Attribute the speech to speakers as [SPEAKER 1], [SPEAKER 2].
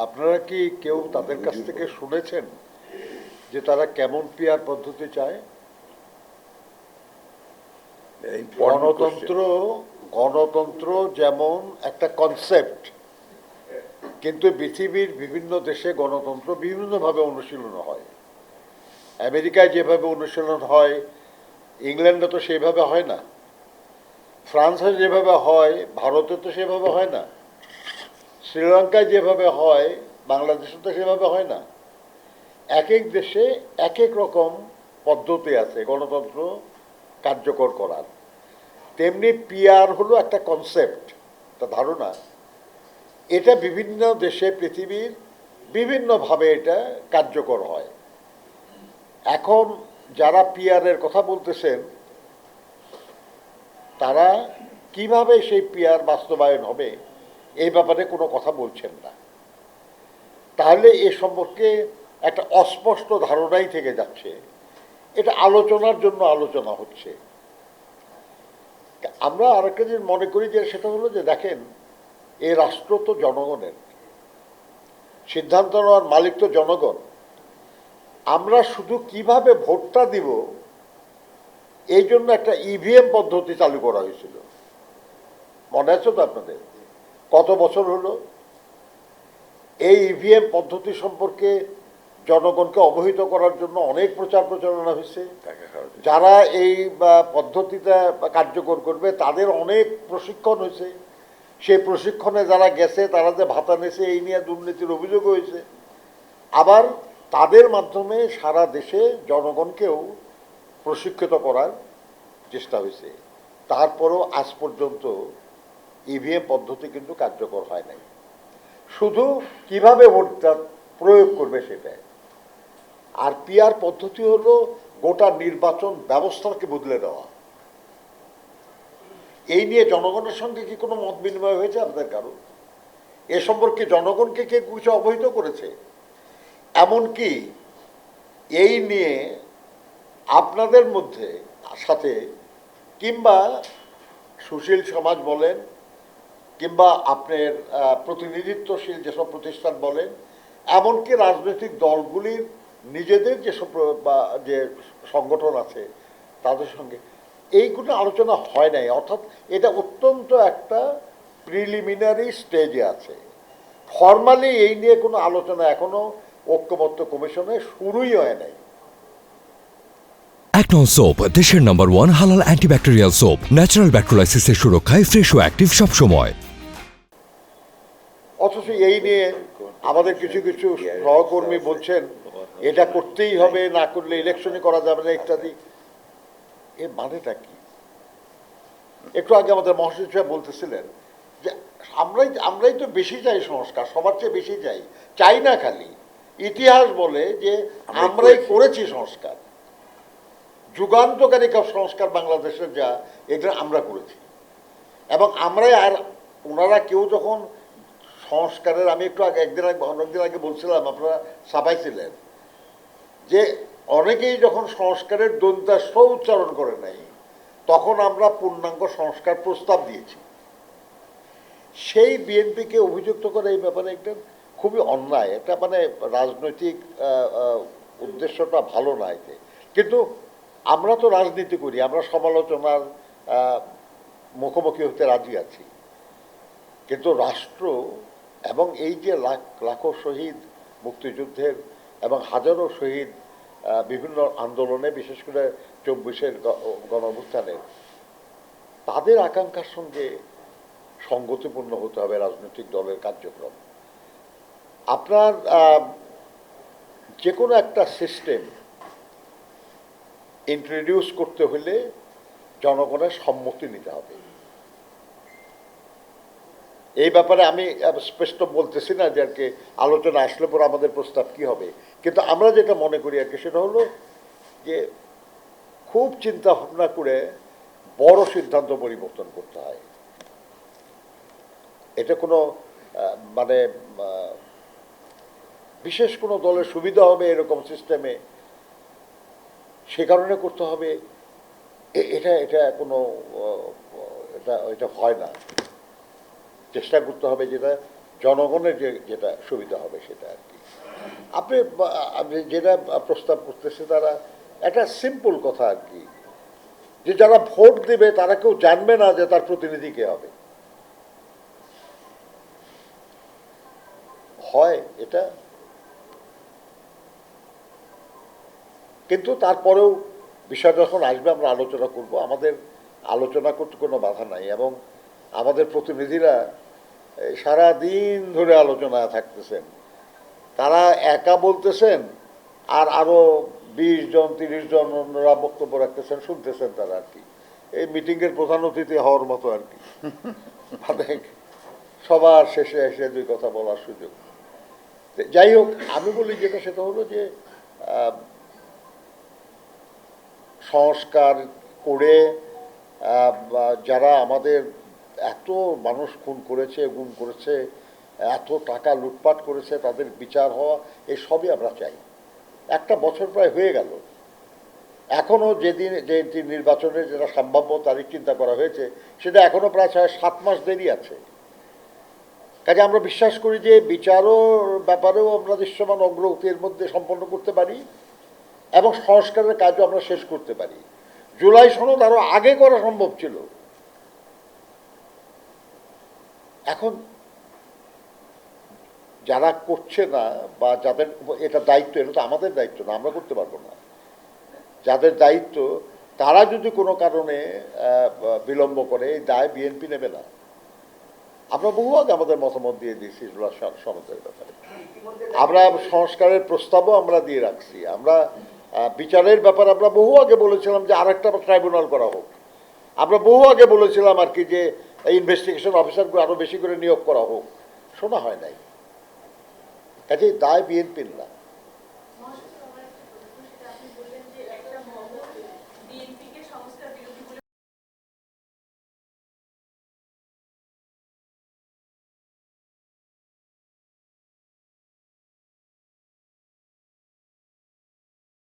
[SPEAKER 1] আপনারা কি কেউ তাদের কাছ থেকে শুনেছেন যে তারা কেমন পিয়ার পদ্ধতি চায়? গণতন্ত্র গণতন্ত্র যেমন একটা কনসেপ্ট, কিন্তু পৃথিবীর বিভিন্ন দেশে গণতন্ত্র বিভিন্নভাবে অনুশীলন হয়। আমেরিকায় যেভাবে অনুশীলন হয়, ইংল্যান্ডে তো সেভাবে হয় না। ফ্রান্সে যেভাবে হয়, ভারতে তো সেভাবে হয় না। শ্রীলঙ্কায় যেভাবে হয়, বাংলাদেশে তো সেভাবে হয় না। এক এক দেশে এক এক রকম পদ্ধতি আছে গণতন্ত্র কার্যকর করার। তেমনি পিআর হলো একটা কনসেপ্ট, একটা ধারণা। এটা বিভিন্ন দেশে পৃথিবীর বিভিন্নভাবে এটা কার্যকর হয়। এখন যারা পিআরের কথা বলতেছেন, তারা কিভাবে সেই পিআর বাস্তবায়ন হবে এই ব্যাপারে কোনো কথা বলছেন না। তাহলে এ সম্পর্কে একটা অস্পষ্ট ধারণাই থেকে যাচ্ছে। এটা আলোচনার জন্য আলোচনা হচ্ছে। আমরা আরেকটা জিনিস মনে করি যে সেটা হলো যে দেখেন, এই রাষ্ট্র তো জনগণের, সিদ্ধান্ত নেওয়ার মালিক তো জনগণ। আমরা শুধু কিভাবে ভোটটা দিব এই জন্য একটা ইভিএম পদ্ধতি চালু করা হয়েছিল, মনে আছে তো আপনাদের? কত বছর হলো এই ইভিএম পদ্ধতি সম্পর্কে জনগণকে অবহিত করার জন্য অনেক প্রচার প্রচারণা হয়েছে। যারা এই পদ্ধতিটা কার্যকর করবে তাদের অনেক প্রশিক্ষণ হয়েছে। সেই প্রশিক্ষণে যারা গেছে তারা যে ভাতা নিয়েছে এই নিয়ে দুর্নীতির অভিযোগ হয়েছে। আবার তাদের মাধ্যমে সারা দেশে জনগণকেও প্রশিক্ষিত করার চেষ্টা হয়েছে। তারপরও আজ পর্যন্ত ইভিএম পদ্ধতি কিন্তু কার্যকর হয় নাই। শুধু কিভাবে ভোটটা প্রয়োগ করবে সেটাই। আর পিআর পদ্ধতি হলো গোটা নির্বাচন ব্যবস্থাকে বদলে দেওয়া। এই নিয়ে জনগণের সঙ্গে কি কোনো মত বিনিময় হয়েছে আপনাদের কারো? এ সম্পর্কে জনগণকে কে কিছু অবহিত করেছে? এমনকি এই নিয়ে আপনাদের মধ্যে সাথে কিংবা সুশীল সমাজ বলেন কিংবা আপনার প্রতিনিধিত্বশীল যেসব প্রতিষ্ঠান বলেন, এমনকি রাজনৈতিক দলগুলির নিজেদের যেসব যে সংগঠন আছে তাদের সঙ্গে এইগুলো আলোচনা হয় নাই। অর্থাৎ এটা অত্যন্ত একটা প্রিলিমিনারি স্টেজে আছে। ফর্মালি এই নিয়ে কোনো আলোচনা এখনো ঐক্যমত্য কমিশনে শুরুই হয় নাই।
[SPEAKER 2] অ্যাকনল সোপ, দেশের নাম্বার 1 হালাল অ্যান্টিব্যাকটেরিয়াল সোপ, ন্যাচারাল ব্যাকটেরিয়ালাইসিসের সুরক্ষায় ফ্রেশ ও অ্যাক্টিভ সবসময়।
[SPEAKER 1] অথচ এই নিয়ে আমাদের কিছু কিছু সহকর্মী বলছেন এটা করতেই হবে, না করলে ইলেকশনই করা যাবে না ইত্যাদি। এর মানেটা কি? একটু আগে আমাদের মহাসচিব সাহেব বলতেছিলেন যে আমরাই তো বেশি চাই সংস্কার, সবার চেয়ে বেশি চাই। চাই না খালি, ইতিহাস বলে যে আমরাই করেছি সংস্কার। যুগান্তকারী সংস্কার বাংলাদেশের যা, এগুলো আমরা করেছি। এবং আমরাই, আর ওনারা কেউ যখন সংস্কারের, আমি একটু আগে অনেকদিন আগে বলছিলাম, আপনারা ছাপাইছিলেন যে অনেকেই যখন সংস্কারের দন্তাস্ব উচ্চারণ করে নাই তখন আমরা পূর্ণাঙ্গ সংস্কার প্রস্তাব দিয়েছি। সেই বিএনপিকে অভিযুক্ত করে এই ব্যাপারে একটা খুবই অন্যায়। এটা মানে রাজনৈতিক উদ্দেশ্যটা ভালো না এতে। কিন্তু আমরা তো রাজনীতি করি, আমরা সমালোচনার মুখোমুখি হতে রাজি আছি। কিন্তু রাষ্ট্র এবং এই যে লাখো শহীদ মুক্তিযুদ্ধের এবং হাজারো শহীদ বিভিন্ন আন্দোলনে, বিশেষ করে 24-এর গণঅভ্যুত্থানের, তাদের আকাঙ্ক্ষার সঙ্গে সঙ্গতিপূর্ণ হতে হবে রাজনৈতিক দলের কার্যক্রম। আপনার যে কোনো একটা সিস্টেম ইন্ট্রোডিউস করতে হলে জনগণের সম্মতি নিতে হবে। এই ব্যাপারে আমি স্পষ্ট বলতেছি না যে আর কি আলোচনা আসলে পরে আমাদের প্রস্তাব কি হবে, কিন্তু আমরা যেটা মনে করি আর কি সেটা হলো যে খুব চিন্তা ভাবনা করে বড় সিদ্ধান্ত পরিবর্তন করতে হয়। এটা কোনো মানে বিশেষ কোনো দলের সুবিধা হবে এরকম সিস্টেমে সে কারণে করতে হবে, এটা কোনো এটা হয় না। চেষ্টা করতে হবে যেটা জনগণের যেটা সুবিধা হবে সেটা আর কি। আপনি যেটা প্রস্তাব করতেছে তারা একটা সিম্পল কথা আর কি, যে যারা ভোট দেবে তারা কেউ জানবে না যে তার প্রতিনিধি কে হবে। হয় এটা, কিন্তু তারপরেও বিষয় যখন আসবে আমরা আলোচনা করব। আমাদের আলোচনা করতে কোনো বাধা নাই, এবং আমাদের প্রতিনিধিরা সারা দিন ধরে আলোচনায় থাকতেছেন। তারা একা বলতেছেন, আর আরো 20 জন 30 জন অন্যরা বক্তব্য রাখতেছেন, শুনতেছেন তারা আর কি। এই মিটিংয়ের প্রধান অতিথি হওয়ার মতো আর কি, মানে সবার শেষে এসে দুই কথা বলার সুযোগ। যাই হোক, আমি বলি যেটা সেটা হলো যে সংস্কার করে যারা আমাদের এত মানুষ খুন করেছে, গুম করেছে, এত টাকা লুটপাট করেছে, তাদের বিচার হওয়া, এই সবই আমরা চাই। একটা বছর প্রায় হয়ে গেল, এখনও যে নির্বাচনের যেটা সম্ভাব্য তারিখ চিন্তা করা হয়েছে সেটা এখনও প্রায় 6-7 মাস দেরি আছে। কাজে আমরা বিশ্বাস করি যে বিচারও ব্যাপারেও আমরা দৃশ্যমান অগ্রগতি এর মধ্যে সম্পন্ন করতে পারি, এবং সংস্কারের কাজও আমরা শেষ করতে পারি। জুলাই সনদ আরো আগে করা সম্ভব ছিল। এখন যারা করছে না, বা যাদের এটা দায়িত্ব, এটা তো আমাদের দায়িত্ব না, আমরা করতে পারবো না। যাদের দায়িত্ব, তারা যদি কোনো কারণে বিলম্ব করে, এই দায় বিএনপি নেবে না। আমরা বহু আগে আমাদের মতামত দিয়ে দিয়েছি সনদের ব্যাপারে। আমরা সংস্কারের প্রস্তাবও আমরা দিয়ে রাখছি। আমরা বিচারের ব্যাপারে আমরা বহু আগে বলেছিলাম যে আরেকটা ট্রাইব্যুনাল করা হোক। আমরা বহু আগে বলেছিলাম আর কি যে ইনভেস্টিগেশন অফিসারগুলো আরো বেশি করে নিয়োগ করা হোক। শোনা হয় নাই। কাজেই দায় বিএনপির না।